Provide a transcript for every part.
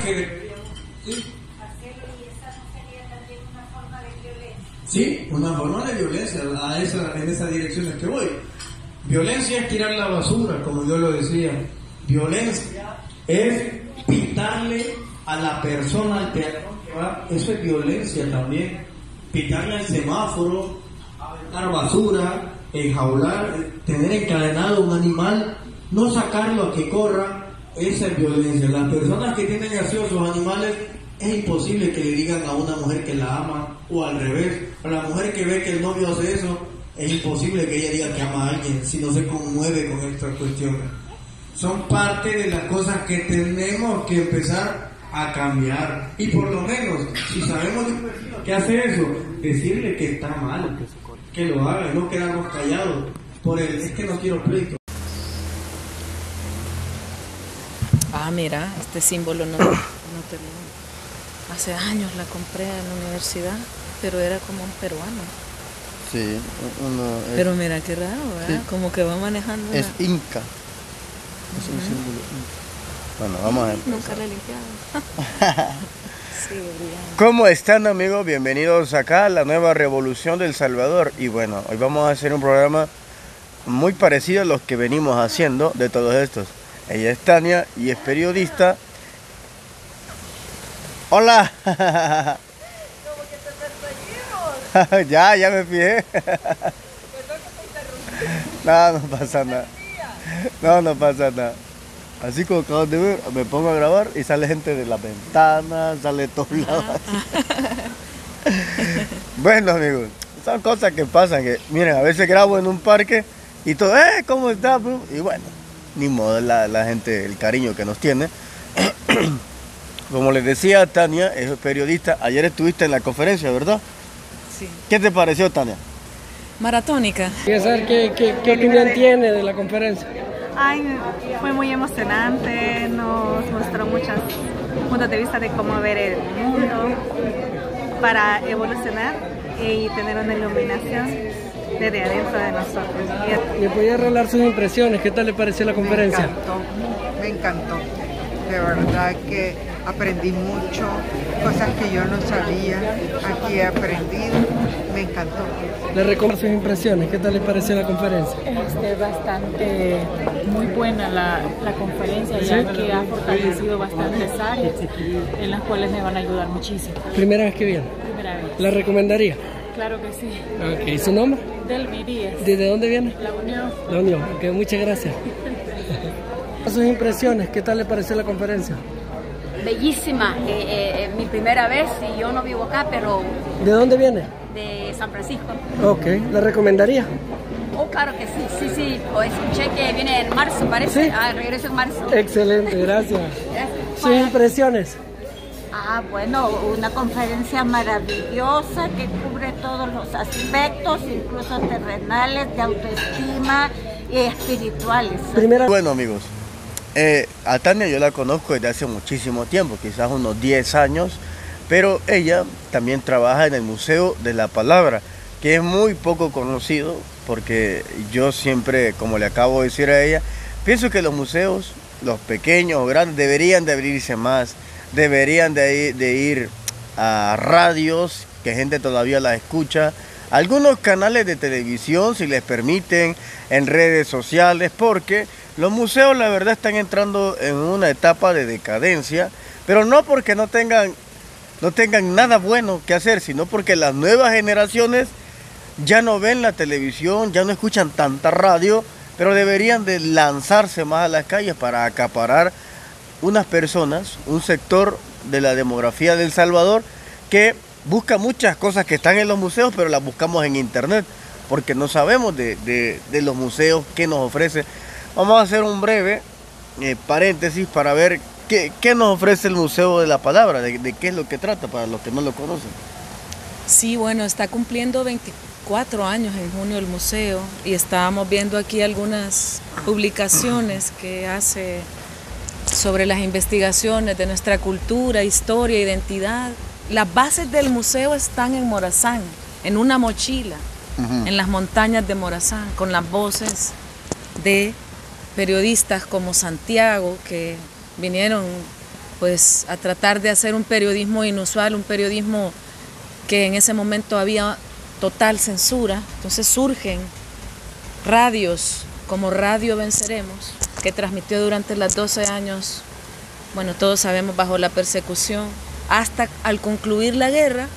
que deberíamos, ¿sí? Sí, una forma de violencia, en esa dirección es que voy. Violencia es tirar la basura, como yo lo decía. Violencia es pitarle a la persona, al peatón que va, eso es violencia también. Pitarle al semáforo, aventar basura, enjaular, tener encadenado un animal, no sacarlo a que corra, esa es violencia. Las personas que tienen así a sus animales, es imposible que le digan a una mujer que la ama, o al revés, a la mujer que ve que el novio hace eso, es imposible que ella diga que ama a alguien si no se conmueve con estas cuestiones. Son parte de las cosas que tenemos que empezar a cambiar, y por lo menos, si sabemos de un vecino que hace eso, decirle que está mal, que lo haga, no quedarnos callados, es que no quiero pleito. Ah, mira, este símbolo no tenía. Hace años la compré en la universidad, pero era como un peruano. Sí, pero mira qué raro, ¿verdad? Sí. Como que va manejando. Es Inca. Es un símbolo Inca. Bueno, vamos a ver. Nunca lo he limpiado. Sí, brillante. ¿Cómo están, amigos? Bienvenidos acá a la nueva revolución del Salvador. Y bueno, hoy vamos a hacer un programa muy parecido a los que venimos haciendo de todos estos. Ella es Tania y es periodista. ¡Hola! Como que te perseguimos. Ya me fijé. No pasa nada. No pasa nada. Así como acabas de ver, me pongo a grabar y sale gente de la ventana, sale de todos lados. Bueno, amigos, son cosas que pasan. Que, miren, a veces grabo en un parque y todo, ¿cómo está? Y bueno, ni modo, la gente, el cariño que nos tiene. Como les decía, Tania es periodista. Ayer estuviste en la conferencia, ¿verdad? Sí. ¿Qué te pareció, Tania? Maratónica. Quiero saber qué opinión tiene de la conferencia. Ay, fue muy emocionante, nos mostró muchos puntos de vista de cómo ver el mundo para evolucionar y tener una iluminación desde adentro de nosotros. ¿Me podía revelar sus impresiones? ¿Qué tal le pareció la conferencia? Me encantó. De verdad que aprendí mucho, cosas que yo no sabía, aquí he aprendido, me encantó. Le recomiendo sus impresiones, ¿qué tal le pareció la conferencia? Bastante muy buena la conferencia, ya que ha fortalecido bastantes áreas en las cuales me van a ayudar muchísimo. ¿Primera vez que viene? Primera vez. ¿La recomendaría? Claro que sí. Ok, ¿su nombre? Delmi Díaz. ¿Desde dónde viene? La Unión. La Unión, ok, muchas gracias. Sus impresiones, ¿qué tal le pareció la conferencia? Bellísima, mi primera vez y yo no vivo acá, pero... ¿De dónde viene? De San Francisco. Ok, ¿la recomendaría? Oh, claro que sí, o escuché que viene en marzo, parece. ¿Sí? Regreso en marzo. Excelente, gracias. ¿Sus impresiones? Bueno, una conferencia maravillosa que cubre todos los aspectos, incluso terrenales, de autoestima y espirituales. Bueno, amigos. A Tania yo la conozco desde hace muchísimo tiempo, quizás unos 10 años, pero ella también trabaja en el Museo de la Palabra, que es muy poco conocido, porque yo siempre, como le acabo de decir a ella, pienso que los museos, los pequeños o grandes, deberían de abrirse más, deberían de ir a radios, que gente todavía la escucha, algunos canales de televisión, si les permiten, en redes sociales, porque los museos la verdad están entrando en una etapa de decadencia, pero no porque no tengan nada bueno que hacer, sino porque las nuevas generaciones ya no ven la televisión, ya no escuchan tanta radio, pero deberían de lanzarse más a las calles para acaparar unas personas, un sector de la demografía de El Salvador que busca muchas cosas que están en los museos, pero las buscamos en internet, porque no sabemos de los museos qué nos ofrece. Vamos a hacer un breve paréntesis para ver qué nos ofrece el Museo de la Palabra, de qué es lo que trata para los que no lo conocen. Sí, bueno, está cumpliendo 24 años en junio el museo y estábamos viendo aquí algunas publicaciones que hace sobre las investigaciones de nuestra cultura, historia, identidad. Las bases del museo están en Morazán, en una mochila, en las montañas de Morazán, con las voces de periodistas como Santiago, que vinieron pues a tratar de hacer un periodismo inusual, un periodismo que en ese momento había total censura. Entonces surgen radios como Radio Venceremos, que transmitió durante los 12 años, bueno, todos sabemos, bajo la persecución, hasta al concluir la guerra.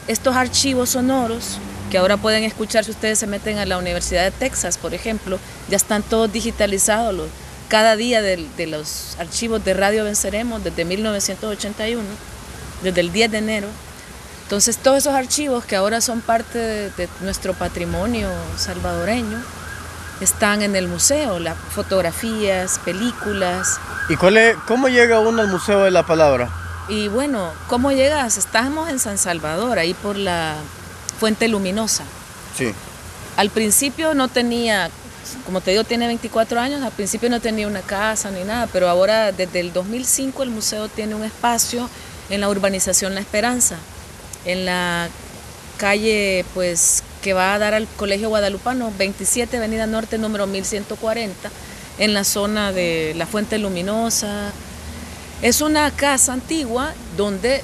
Estos archivos sonoros, que ahora pueden escuchar si ustedes se meten a la Universidad de Texas, por ejemplo, ya están todos digitalizados. Cada día de los archivos de Radio Venceremos, desde 1981, desde el 10 de enero. Entonces, todos esos archivos que ahora son parte de nuestro patrimonio salvadoreño, están en el museo, las fotografías, películas. ¿Y cómo llega uno al Museo de la Palabra? Y bueno, ¿cómo llegas? Estamos en San Salvador, ahí por la Fuente Luminosa. Sí. Al principio no tenía, como te digo, tiene 24 años, al principio no tenía una casa ni nada, pero ahora desde el 2005 el museo tiene un espacio en la urbanización La Esperanza, en la calle pues que va a dar al Colegio Guadalupano, 27 Avenida Norte, número 1140, en la zona de la Fuente Luminosa. Es una casa antigua donde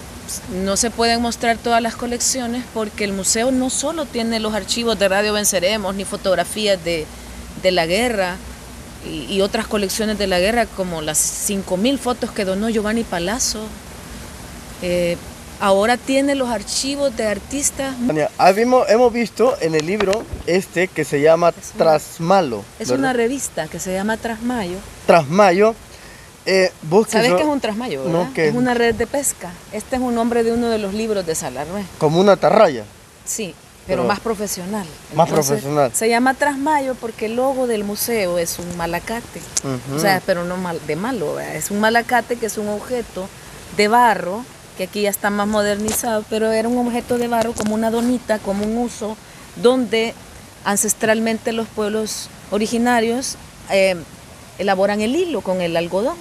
no se pueden mostrar todas las colecciones porque el museo no solo tiene los archivos de Radio Venceremos ni fotografías de la guerra y otras colecciones de la guerra como las 5.000 fotos que donó Giovanni Palazzo. Ahora tiene los archivos de artistas. Hemos visto en el libro que se llama Trasmalo. Es una revista que se llama Trasmayo. Trasmayo. ¿Sabes qué es un trasmayo? No, es una red de pesca. Este es un nombre de uno de los libros de Salarrué. Como una atarraya. Sí, pero más profesional. Más profesional. Se llama Trasmayo porque el logo del museo es un malacate. O sea, pero no de malo, ¿verdad? Es un malacate que es un objeto de barro, que aquí ya está más modernizado, pero era un objeto de barro como una donita, como un uso, donde ancestralmente los pueblos originarios elaboran el hilo con el algodón.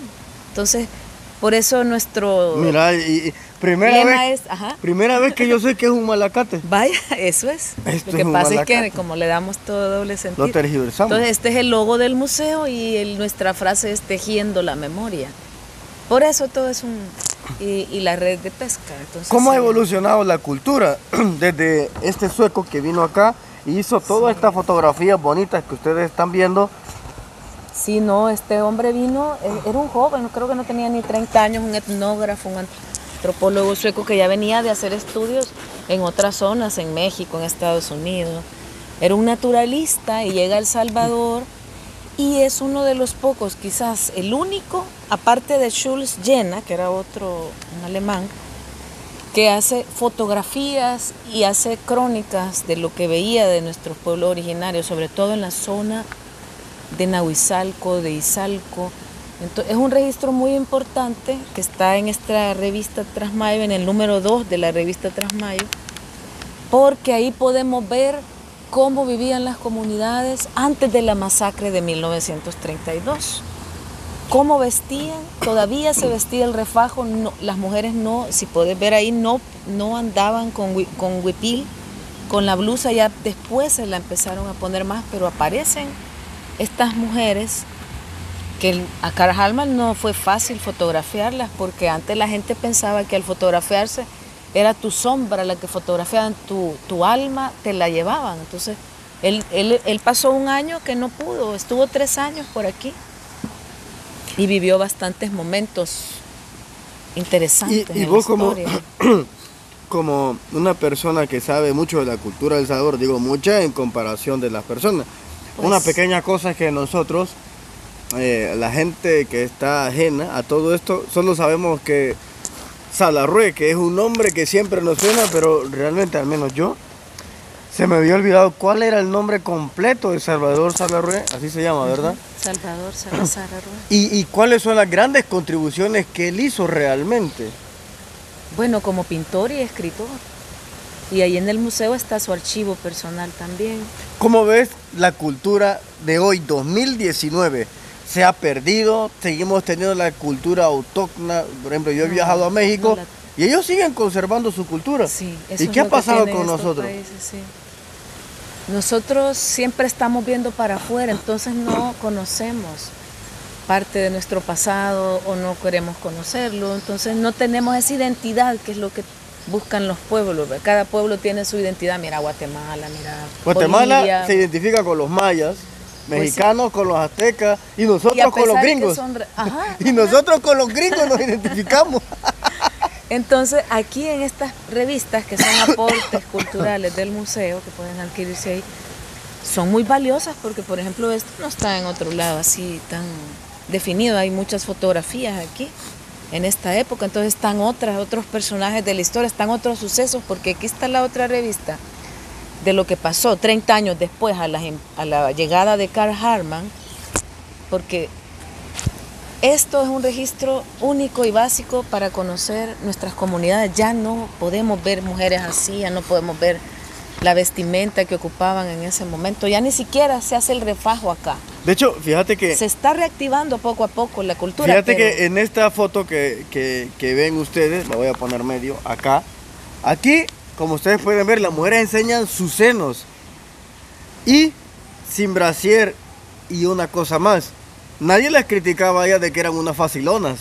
Entonces, por eso nuestro Mira, primera vez que yo sé que es un malacate. Vaya, eso es. Lo que pasa es que como le damos todo doble sentido. Lo tergiversamos. Entonces, este es el logo del museo y nuestra frase es tejiendo la memoria. Por eso todo es y la red de pesca. Entonces, ¿cómo ha evolucionado la cultura desde este sueco que vino acá y hizo todas estas fotografías bonitas que ustedes están viendo? Sí, no, este hombre vino, era un joven, creo que no tenía ni 30 años, un etnógrafo, un antropólogo sueco que ya venía de hacer estudios en otras zonas, en México, en Estados Unidos. Era un naturalista y llega a El Salvador y es uno de los pocos, quizás el único, aparte de Schulz Jena, que era un alemán, que hace fotografías y hace crónicas de lo que veía de nuestros pueblos originarios, sobre todo en la zona de Nahuizalco, de Izalco. Entonces, es un registro muy importante que está en esta revista Trasmayo, en el número 2 de la revista Trasmayo, porque ahí podemos ver cómo vivían las comunidades antes de la masacre de 1932. Cómo vestían, todavía se vestía el refajo, no, las mujeres no, si puedes ver ahí, no andaban con huipil, con la blusa, ya después se la empezaron a poner más, pero aparecen estas mujeres que a Carjalma no fue fácil fotografiarlas porque antes la gente pensaba que al fotografiarse era tu sombra la que fotografiaban, tu alma te la llevaban. Entonces él pasó un año que no pudo, estuvo 3 años por aquí y vivió bastantes momentos interesantes. Y vos como una persona que sabe mucho de la cultura del Salvador, digo mucha en comparación de las personas, pues, una pequeña cosa es que nosotros, la gente que está ajena a todo esto, solo sabemos que Salarrué, que es un nombre que siempre nos suena, pero realmente, al menos yo, se me había olvidado cuál era el nombre completo de Salvador Salarrué, así se llama, ¿verdad? Salvador Salarrué. ¿Y cuáles son las grandes contribuciones que él hizo realmente? Bueno, como pintor y escritor. Y ahí en el museo está su archivo personal también. ¿Cómo ves la cultura de hoy, 2019? ¿Se ha perdido? ¿Seguimos teniendo la cultura autóctona? Por ejemplo, yo he viajado a México y ellos siguen conservando su cultura. Sí, ¿Y qué ha pasado con nosotros? Países, sí. Nosotros siempre estamos viendo para afuera, entonces no conocemos. parte de nuestro pasado o no queremos conocerlo, entonces no tenemos esa identidad que es lo que buscan los pueblos. Cada pueblo tiene su identidad. Mira Guatemala, mira Guatemala Bolivia. se identifica con los mayas, mexicanos con los aztecas y Y nosotros a con los pesar de que gringos. Ajá, Y nosotros con los gringos nos identificamos. entonces, aquí en estas revistas que son aportes culturales del museo, que pueden adquirirse ahí, son muy valiosas porque, por ejemplo, esto no está en otro lado así tan definido. Hay muchas fotografías aquí en esta época, entonces están otros personajes de la historia, están otros sucesos, porque aquí está la otra revista de lo que pasó 30 años después a la llegada de Carl Hartmann, porque esto es un registro único y básico para conocer nuestras comunidades. Ya no podemos ver mujeres así, ya no podemos ver la vestimenta que ocupaban en ese momento, ya ni siquiera se hace el refajo acá. De hecho, fíjate que... Se está reactivando poco a poco la cultura. Fíjate que en esta foto que ven ustedes, la voy a poner medio acá, aquí, como ustedes pueden ver, las mujeres enseñan sus senos y sin brasier y una cosa más. Nadie las criticaba a ellas de que eran unas facilonas.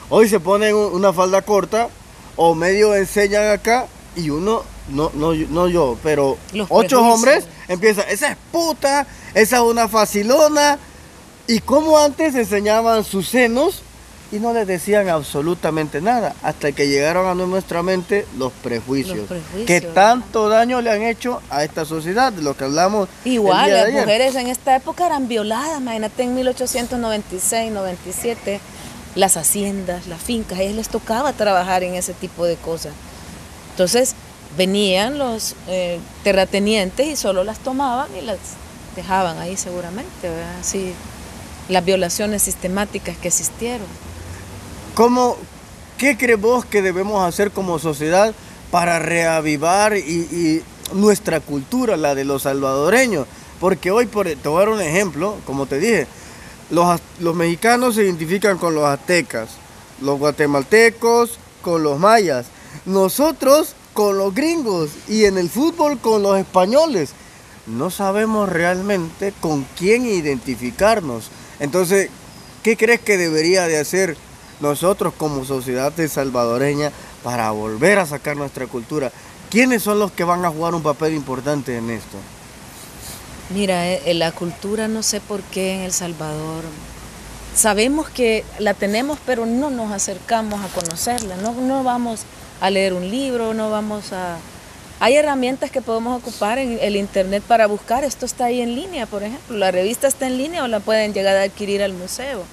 Hoy se ponen una falda corta o medio enseñan acá y uno, no yo, pero Los 8 prejuicios. hombres empiezan, esa es puta, esa es una facilona. Y como antes enseñaban sus senos y no les decían absolutamente nada, hasta que llegaron a nuestra mente los prejuicios, que tanto daño le han hecho a esta sociedad, de lo que hablamos. Igual, el día de las ayer. mujeres en esta época eran violadas, imagínate en 1896, 97, las haciendas, las fincas, a ellas les tocaba trabajar en ese tipo de cosas. Entonces venían los terratenientes y solo las tomaban y las dejaban ahí seguramente, ¿verdad? Así, las violaciones sistemáticas que existieron. ¿Qué crees vos que debemos hacer como sociedad para reavivar y nuestra cultura, la de los salvadoreños? Porque hoy, te voy a dar un ejemplo, como te dije, los mexicanos se identifican con los aztecas, los guatemaltecos con los mayas, nosotros con los gringos y en el fútbol con los españoles. No sabemos realmente con quién identificarnos. Entonces, ¿qué crees que debería de hacer nosotros como sociedad salvadoreña para volver a sacar nuestra cultura? ¿Quiénes son los que van a jugar un papel importante en esto? Mira, la cultura no sé por qué en El Salvador. Sabemos que la tenemos, pero no nos acercamos a conocerla. No vamos a leer un libro, no vamos a... Hay herramientas que podemos ocupar en el internet para buscar. Esto está ahí en línea, por ejemplo. La revista está en línea o la pueden llegar a adquirir al museo.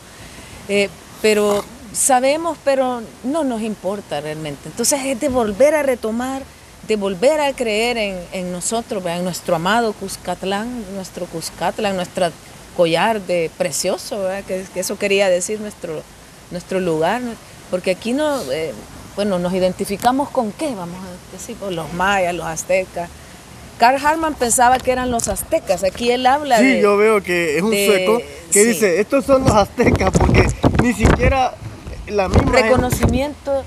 Pero sabemos, pero no nos importa realmente. Entonces es de volver a retomar, de volver a creer en nosotros, en nuestro amado Cuscatlán, nuestro collar de precioso, ¿verdad? Que eso quería decir nuestro lugar, porque aquí no... Bueno, nos identificamos con qué, vamos a decir, con los mayas, los aztecas. Carl Hartmann pensaba que eran los aztecas, aquí él habla sí, de... yo veo que es un sueco que sí. dice, estos son los aztecas, porque ni siquiera la misma... Reconocimiento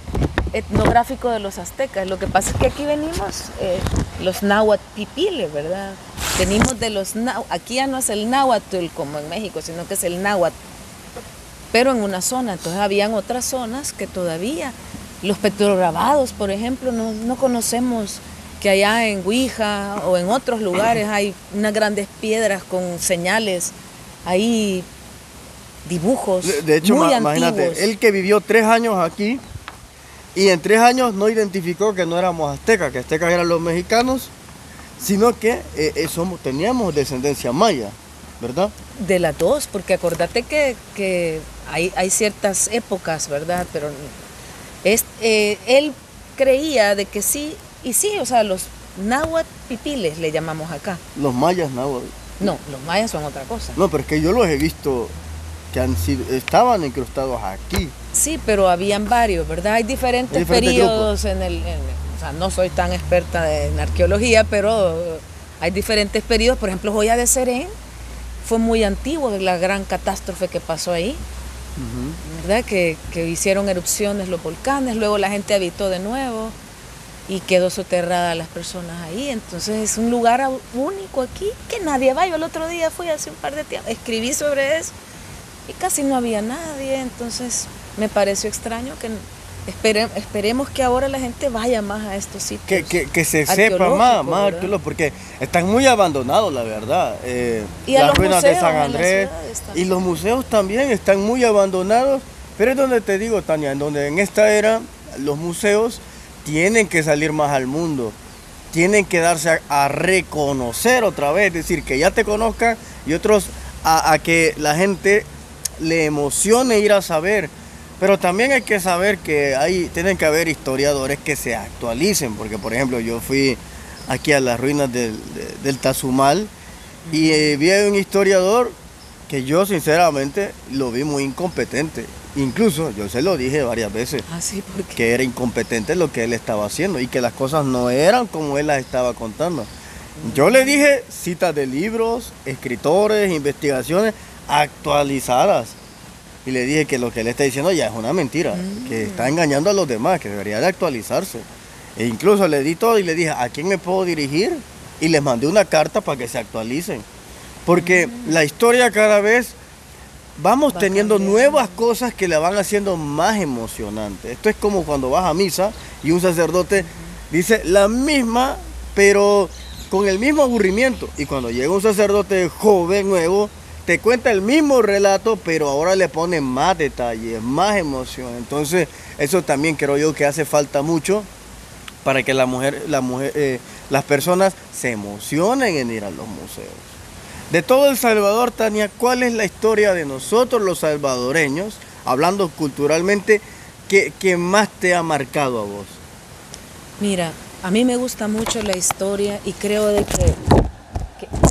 etnográfico de los aztecas. Lo que pasa es que aquí venimos los náhuatl pipiles, ¿verdad? Venimos de los náhuatl, aquí ya no es el náhuatl como en México, sino que es el náhuatl, pero en una zona. Entonces habían otras zonas que todavía... Los petrograbados, por ejemplo, no conocemos que allá en Huija o en otros lugares hay unas grandes piedras con señales, hay dibujos de hecho, muy imagínate, antiguos. él que vivió 3 años aquí y en 3 años no identificó que no éramos aztecas, que aztecas eran los mexicanos, sino que teníamos descendencia maya, ¿verdad? De las dos, porque acordate que hay ciertas épocas, ¿verdad? Pero... él creía de que sí, y sí, o sea, los náhuatl pipiles le llamamos acá. Los mayas náhuatl. No, los mayas son otra cosa. No, pero es que yo los he visto que estaban incrustados aquí. Sí, pero habían varios, ¿verdad? Hay diferentes periodos o sea, no soy tan experta en arqueología, pero hay diferentes periodos. Por ejemplo, Joya de Serén fue muy antiguo, la gran catástrofe que pasó ahí. ¿Verdad? Que hicieron erupciones los volcanes, luego la gente habitó de nuevo y quedó soterrada las personas ahí. Entonces es un lugar único aquí que nadie va. Yo el otro día fui hace un par de tiempos, escribí sobre eso y casi no había nadie, entonces me pareció extraño que esperemos que ahora la gente vaya más a estos sitios. Que se sepa más ¿verdad? arqueológicos, porque están muy abandonados, la verdad. Y a las los ruinas de museos San en las Andrés ciudades también. y los museos también están muy abandonados, pero es donde te digo, Tania, en donde en esta era los museos tienen que salir más al mundo, tienen que darse a reconocer otra vez, es decir, que ya te conozcan y otros a que la gente le emocione ir a saber. Pero también hay que saber que tienen que haber historiadores que se actualicen, porque por ejemplo yo fui aquí a las ruinas del Tazumal y vi a un historiador que yo sinceramente lo vi muy incompetente. Incluso yo se lo dije varias veces, Sí, porque que era incompetente lo que él estaba haciendo y que las cosas no eran como él las estaba contando. Yo le dije citas de libros, escritores, investigaciones actualizadas. Y le dije que lo que él está diciendo ya es una mentira, que está engañando a los demás, que debería de actualizarse. E incluso le di todo y le dije, ¿a quién me puedo dirigir? Y les mandé una carta para que se actualicen. Porque la historia cada vez vamos teniendo nuevas cosas que la van haciendo más emocionante. Esto es como cuando vas a misa y un sacerdote dice la misma, pero con el mismo aburrimiento. Y cuando llega un sacerdote joven, nuevo, te cuenta el mismo relato, pero ahora le pone más detalles, más emoción. Entonces, eso también creo yo que hace falta mucho para que las personas se emocionen en ir a los museos. De todo El Salvador, Tania, ¿cuál es la historia de nosotros los salvadoreños, hablando culturalmente, que más te ha marcado a vos? mira, a mí me gusta mucho la historia y creo de que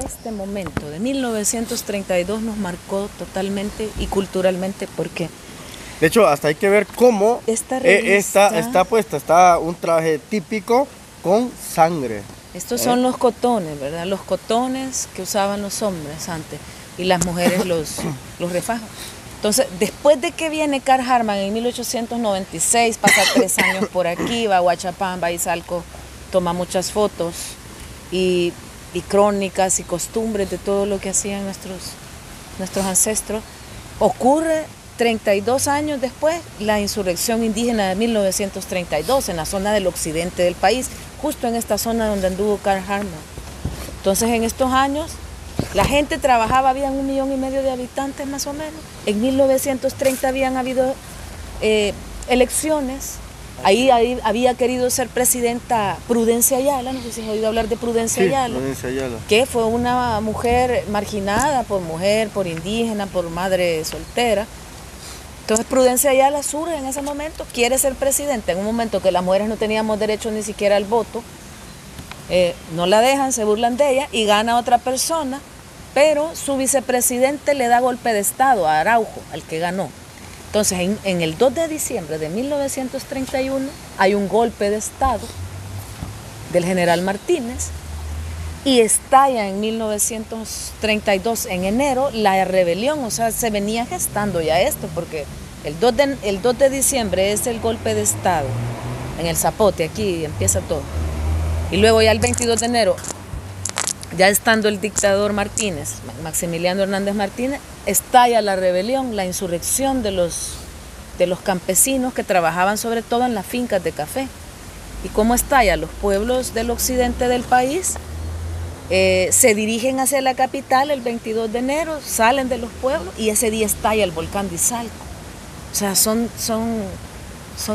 este momento de 1932 nos marcó totalmente y culturalmente, porque de hecho hasta hay que ver cómo esta revista, está un traje típico con sangre. Estos son los cotones, ¿verdad? Los cotones que usaban los hombres antes y las mujeres los refajan. Entonces, después de que viene Carl Hartmann en 1896, pasa 3 años por aquí, va a Huachapán, va a Izalco, toma muchas fotos y crónicas y costumbres de todo lo que hacían nuestros ancestros. Ocurre 32 años después la insurrección indígena de 1932 en la zona del occidente del país, justo en esta zona donde anduvo Carl Hartmann. Entonces, en estos años la gente trabajaba, habían 1,5 millones de habitantes más o menos. En 1930 habían habido elecciones. Ahí había querido ser presidenta Prudencia Ayala, no sé si has oído hablar de Prudencia Ayala. Prudencia Ayala. Que fue una mujer marginada por indígena, por madre soltera. Entonces Prudencia Ayala surge en ese momento, quiere ser presidenta, en un momento que las mujeres no teníamos derecho ni siquiera al voto. No la dejan, se burlan de ella y gana otra persona, pero su vicepresidente le da golpe de estado a Araujo, al que ganó. Entonces, en el 2 de diciembre de 1931 hay un golpe de estado del general Martínez y estalla en 1932, en enero, la rebelión. O sea, se venía gestando ya esto, porque el 2 de diciembre es el golpe de estado en el Zapote, aquí empieza todo. Y luego ya el 22 de enero, ya estando el dictador Martínez, Maximiliano Hernández Martínez, estalla la rebelión, la insurrección de los campesinos que trabajaban sobre todo en las fincas de café. ¿Y cómo estalla? Los pueblos del occidente del país se dirigen hacia la capital el 22 de enero, salen de los pueblos y ese día estalla el volcán de Izalco. O sea, son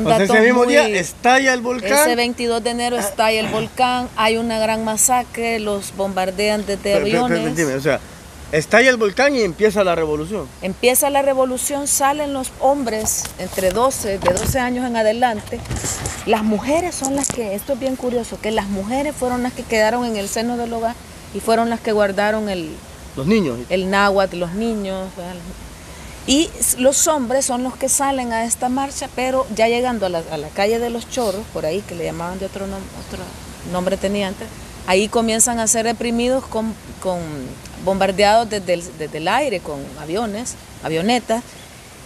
datos ese mismo día estalla el volcán. Ese 22 de enero estalla el volcán, hay una gran masacre, los bombardean desde aviones. Dime, o sea, estalla el volcán y empieza la revolución. Empieza la revolución, salen los hombres de 12 años en adelante. Las mujeres son las que, esto es bien curioso, que las mujeres fueron las que quedaron en el seno del hogar y fueron las que guardaron los niños, el náhuatl, los niños. Y los hombres son los que salen a esta marcha, pero ya llegando a la calle de los Chorros, por ahí, que le llamaban de otro nombre tenía antes, ahí comienzan a ser reprimidos con bombardeados desde el aire, con avionetas,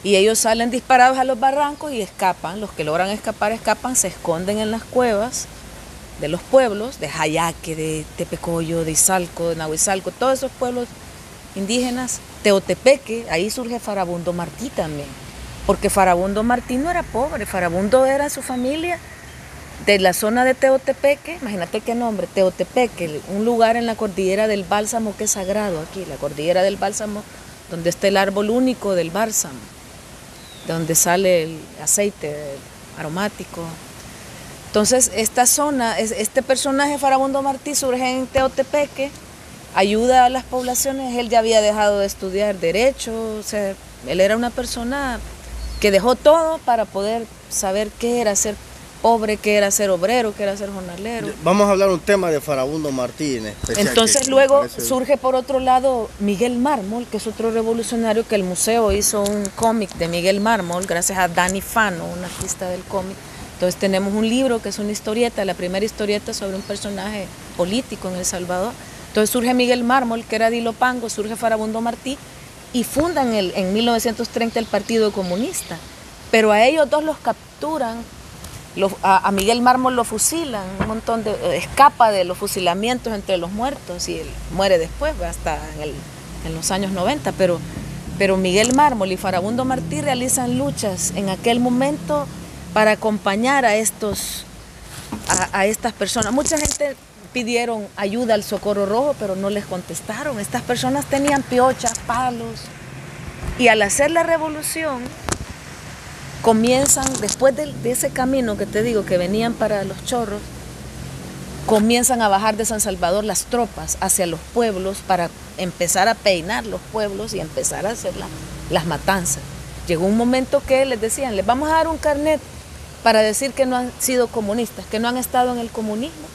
y ellos salen disparados a los barrancos y escapan. Los que logran escapar, se esconden en las cuevas de los pueblos, de Jayaque, de Tepecoyo, de Izalco, de Nahuizalco, todos esos pueblos indígenas Teotepeque, ahí surge Farabundo Martí también, porque Farabundo Martí no era pobre, Farabundo era su familia de la zona de Teotepeque, imagínate qué nombre, Teotepeque, un lugar en la cordillera del Bálsamo que es sagrado aquí, la cordillera del Bálsamo, donde está el árbol único del bálsamo, donde sale el aceite aromático. Entonces, esta zona, este personaje Farabundo Martí surge en Teotepeque, ayuda a las poblaciones, él ya había dejado de estudiar derecho, o sea, él era una persona que dejó todo para poder saber qué era ser pobre, qué era ser obrero, qué era ser jornalero. Vamos a hablar un tema de Farabundo Martí en especial. Entonces luego surge por otro lado Miguel Mármol, que es otro revolucionario, que el museo hizo un cómic de Miguel Mármol, gracias a Dani Fano, un artista del cómic. Entonces tenemos un libro que es una historieta, la primera historieta sobre un personaje político en El Salvador. Entonces surge Miguel Mármol, que era de Ilopango, surge Farabundo Martí, y fundan en 1930 el Partido Comunista. Pero a ellos dos los capturan, a Miguel Mármol lo fusilan, escapa de los fusilamientos entre los muertos, y él muere después, hasta en los años 90, pero Miguel Mármol y Farabundo Martí realizan luchas en aquel momento para acompañar a estas personas. Mucha gente pidieron ayuda al Socorro Rojo, pero no les contestaron. Estas personas tenían piochas, palos, y al hacer la revolución, comienzan, después de ese camino que te digo, que venían para Los Chorros, comienzan a bajar de San Salvador las tropas hacia los pueblos para empezar a peinar los pueblos y empezar a hacer las matanzas. Llegó un momento que les decían, les vamos a dar un carnet para decir que no han sido comunistas, que no han estado en el comunismo,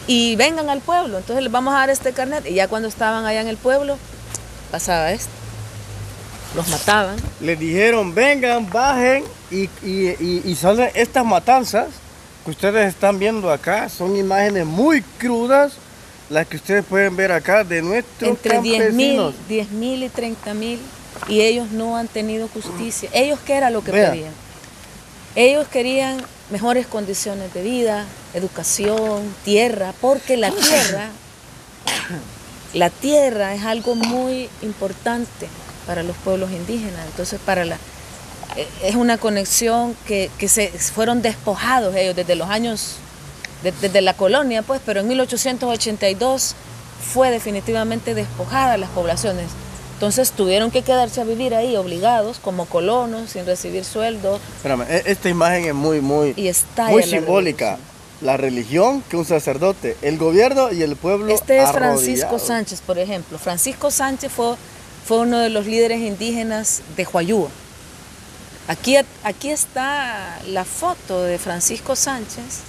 y vengan al pueblo. Entonces les vamos a dar este carnet, y ya cuando estaban allá en el pueblo, pasaba esto. Los mataban. Les dijeron, vengan, bajen, y salen estas matanzas que ustedes están viendo acá. Son imágenes muy crudas, las que ustedes pueden ver acá de nuestros campesinos. Entre 10.000 y 30.000, y ellos no han tenido justicia. ¿Ellos qué era lo que pedían? Ellos querían mejores condiciones de vida, educación, tierra, porque la tierra es algo muy importante para los pueblos indígenas. Entonces es una conexión que se fueron despojados ellos desde los años, desde la colonia, pues, pero en 1882 fue definitivamente despojada las poblaciones. Entonces tuvieron que quedarse a vivir ahí obligados como colonos, sin recibir sueldo. Espérame, esta imagen es muy simbólica. La religión que un sacerdote, el gobierno y el pueblo. Este es Francisco Sánchez, por ejemplo. Francisco Sánchez fue uno de los líderes indígenas de Huayúa. Aquí está la foto de Francisco Sánchez.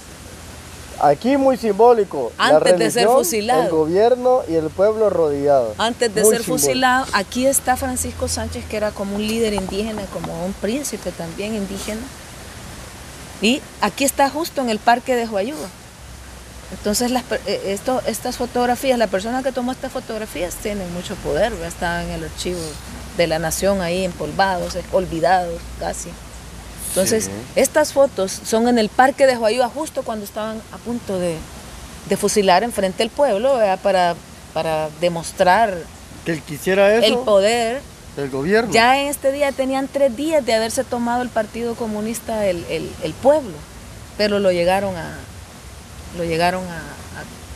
Aquí muy simbólico. Antes de ser fusilado. El gobierno y el pueblo rodeado. Antes de ser fusilado, aquí está Francisco Sánchez, que era como un líder indígena, como un príncipe también indígena. Y aquí está justo en el parque de Huayúa. Entonces estas fotografías, la persona que tomó estas fotografías tiene mucho poder, está en el archivo de la nación ahí empolvados, olvidados casi. Entonces, estas fotos son en el parque de Huayúa, justo cuando estaban a punto de fusilar enfrente del pueblo, para demostrar que él quisiera eso, el poder del gobierno. Ya en este día tenían 3 días de haberse tomado el Partido Comunista el pueblo, pero lo llegaron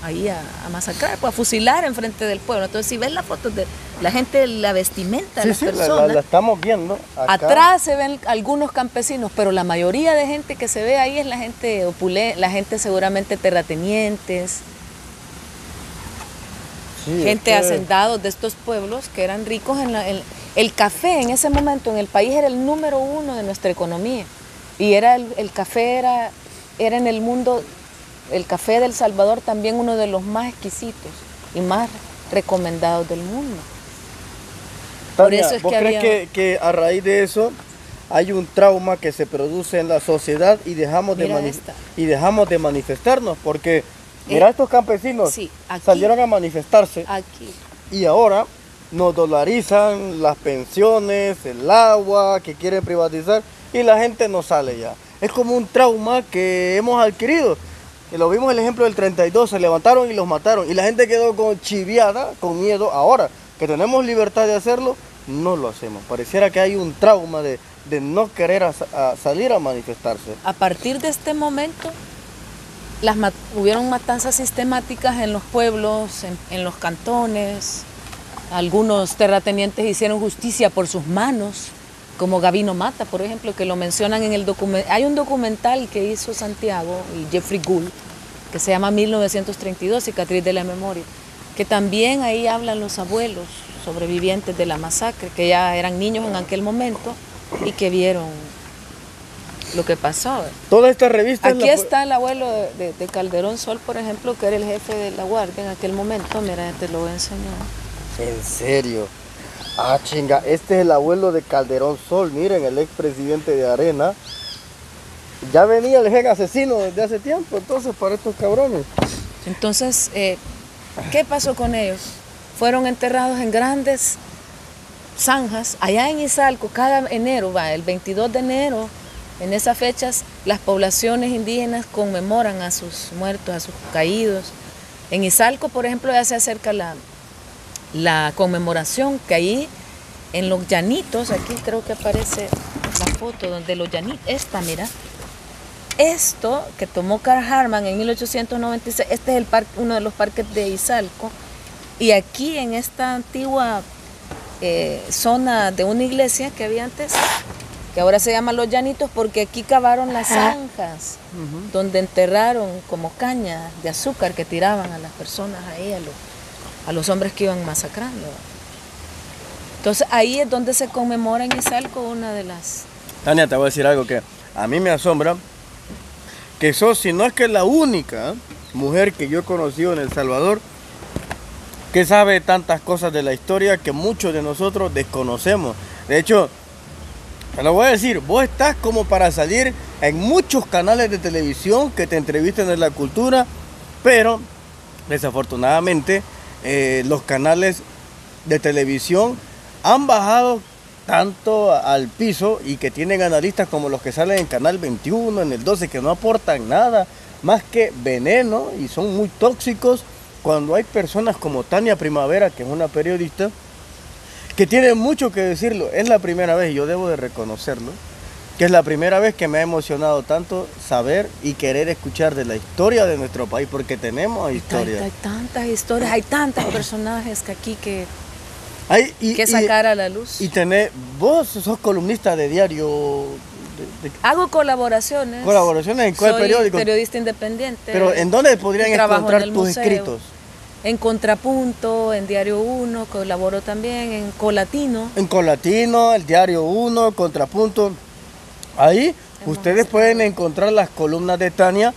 ahí a masacrar, pues, a fusilar enfrente del pueblo. Entonces, si ves las fotos de la gente, la vestimenta de las personas, la estamos viendo acá. Atrás se ven algunos campesinos, pero la mayoría de gente que se ve ahí es la gente opulenta, la gente seguramente terratenientes, gente hacendados de estos pueblos que eran ricos el café en ese momento en el país era el número 1 de nuestra economía, y el café era en el mundo. El café de El Salvador también uno de los más exquisitos y más recomendados del mundo. Tania, por eso es ¿vos crees que a raíz de eso hay un trauma que se produce en la sociedad y dejamos de manifestarnos? Porque mira, estos campesinos salieron a manifestarse y ahora nos dolarizan las pensiones, el agua, que quieren privatizar, y la gente no sale ya. Es como un trauma que hemos adquirido. Y lo vimos el ejemplo del 32, se levantaron y los mataron. Y la gente quedó chiviada, con miedo. Ahora, que tenemos libertad de hacerlo, no lo hacemos. Pareciera que hay un trauma de no querer salir a manifestarse. A partir de este momento, hubieron matanzas sistemáticas en los pueblos, en los cantones. Algunos terratenientes hicieron justicia por sus manos, como Gavino Mata, por ejemplo, que lo mencionan en el documental. Hay un documental que hizo Santiago y Jeffrey Gould, que se llama 1932, Cicatriz de la Memoria, que también ahí hablan los abuelos sobrevivientes de la masacre, que ya eran niños en aquel momento y que vieron lo que pasó. Todas estas revistas... Aquí está el abuelo de Calderón Sol, por ejemplo, que era el jefe de la guardia en aquel momento. Mira, te lo voy a enseñar. ¿En serio? Ah, chinga, este es el abuelo de Calderón Sol, miren, el expresidente de Arena. Ya venía el gen asesino desde hace tiempo, entonces, para estos cabrones. Entonces, ¿qué pasó con ellos? Fueron enterrados en grandes zanjas, allá en Izalco, cada enero, el 22 de enero, en esas fechas, las poblaciones indígenas conmemoran a sus muertos, a sus caídos. En Izalco, por ejemplo, ya se acerca la conmemoración, que ahí en los llanitos, aquí creo que aparece la foto donde los llanitos, esta, mira. Esto que tomó Carl Hartmann en 1896, este es uno de los parques de Izalco, y aquí en esta antigua zona de una iglesia que había antes, que ahora se llama Los Llanitos, porque aquí cavaron las zanjas, donde enterraron como caña de azúcar que tiraban a las personas ahí, a los hombres que iban masacrando. Entonces ahí es donde se conmemora en Izalco una de las... Tania, te voy a decir algo que a mí me asombra, que sos, si no es que la única mujer que yo he conocido en El Salvador, que sabe tantas cosas de la historia que muchos de nosotros desconocemos. De hecho, te lo voy a decir, vos estás como para salir en muchos canales de televisión que te entrevisten de la cultura, pero desafortunadamente los canales de televisión han bajado tanto al piso y que tienen analistas como los que salen en Canal 21, en el 12, que no aportan nada más que veneno y son muy tóxicos, cuando hay personas como Tania Primavera, que es una periodista, que tiene mucho que decirlo. Es la primera vez, y yo debo de reconocerlo, que es la primera vez que me ha emocionado tanto saber y querer escuchar de la historia de nuestro país, porque tenemos historia. Hay tantas historias, hay tantos personajes que aquí que que sacar a la luz. Y vos sos columnista de diario. Hago colaboraciones. ¿Colaboraciones en cuál periódico? Soy periodista independiente. Pero ¿en dónde podrían encontrar tus escritos? En Contrapunto, en Diario 1, colaboro también, en Colatino. En Colatino, el Diario 1, Contrapunto. Ahí ustedes pueden encontrar las columnas de Tania,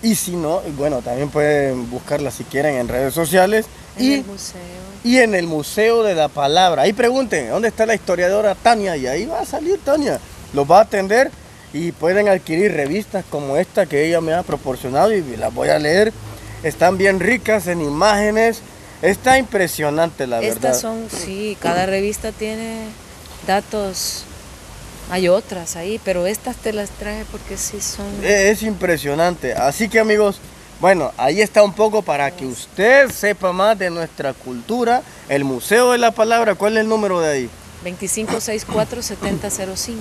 y si no, bueno, también pueden buscarlas si quieren en redes sociales. En el museo. Y en el Museo de la Palabra. Ahí pregunten, ¿dónde está la historiadora Tania? Y ahí va a salir Tania. Los va a atender y pueden adquirir revistas como esta que ella me ha proporcionado y las voy a leer. Están bien ricas en imágenes. Está impresionante, la verdad. Estas son, sí, cada revista tiene datos. Hay otras ahí, pero estas te las traje porque sí son... Es impresionante. Así que, amigos, bueno, ahí está un poco para que usted sepa más de nuestra cultura. El Museo de la Palabra, ¿cuál es el número de ahí? 2564-7005.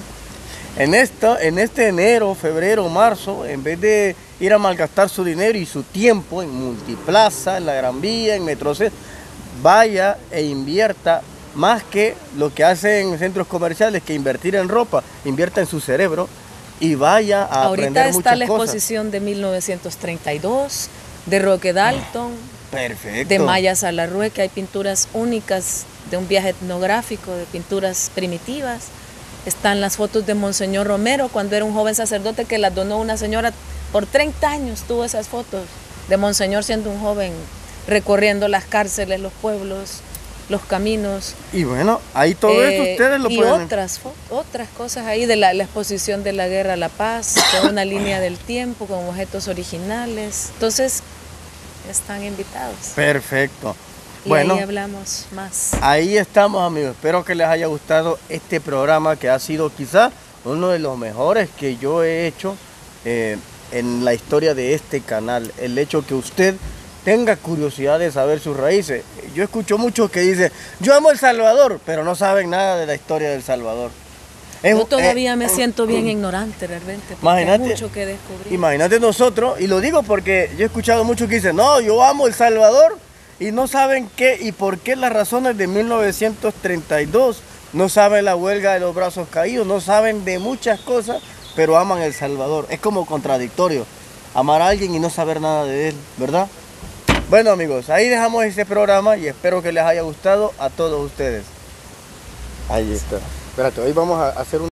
En este enero, febrero, marzo, en vez de ir a malgastar su dinero y su tiempo en Multiplaza, en la Gran Vía, en Metrocentro, vaya e invierta más que lo que hacen en centros comerciales, que invertir en ropa, invierta en su cerebro y vaya a aprender muchas cosas. Ahorita está la exposición de 1932, de Roque Dalton, perfecto, de Maya Salarrué, que hay pinturas únicas de un viaje etnográfico, de pinturas primitivas. Están las fotos de Monseñor Romero, cuando era un joven sacerdote, que las donó una señora, por 30 años tuvo esas fotos de Monseñor siendo un joven, recorriendo las cárceles, los pueblos, los caminos. Y bueno, ahí todo eso ustedes lo pueden... Y otras cosas ahí de la exposición de la guerra a la paz, toda una línea del tiempo con objetos originales. Entonces, están invitados. Perfecto. Y bueno, ahí hablamos más. Ahí estamos, amigos. Espero que les haya gustado este programa, que ha sido quizás uno de los mejores que yo he hecho en la historia de este canal. El hecho que usted tenga curiosidad de saber sus raíces. Yo escucho muchos que dicen, yo amo El Salvador, pero no saben nada de la historia de El Salvador. Yo todavía me siento bien ignorante realmente, porque hay mucho que descubrir. Imagínate nosotros, y lo digo porque yo he escuchado muchos que dicen, no, yo amo El Salvador, y no saben qué y por qué las razones de 1932, no saben la huelga de los brazos caídos, no saben de muchas cosas, pero aman El Salvador. Es como contradictorio, amar a alguien y no saber nada de él, ¿verdad? Bueno amigos, ahí dejamos este programa y espero que les haya gustado a todos ustedes. Ahí está. Espérate, hoy vamos a hacer un...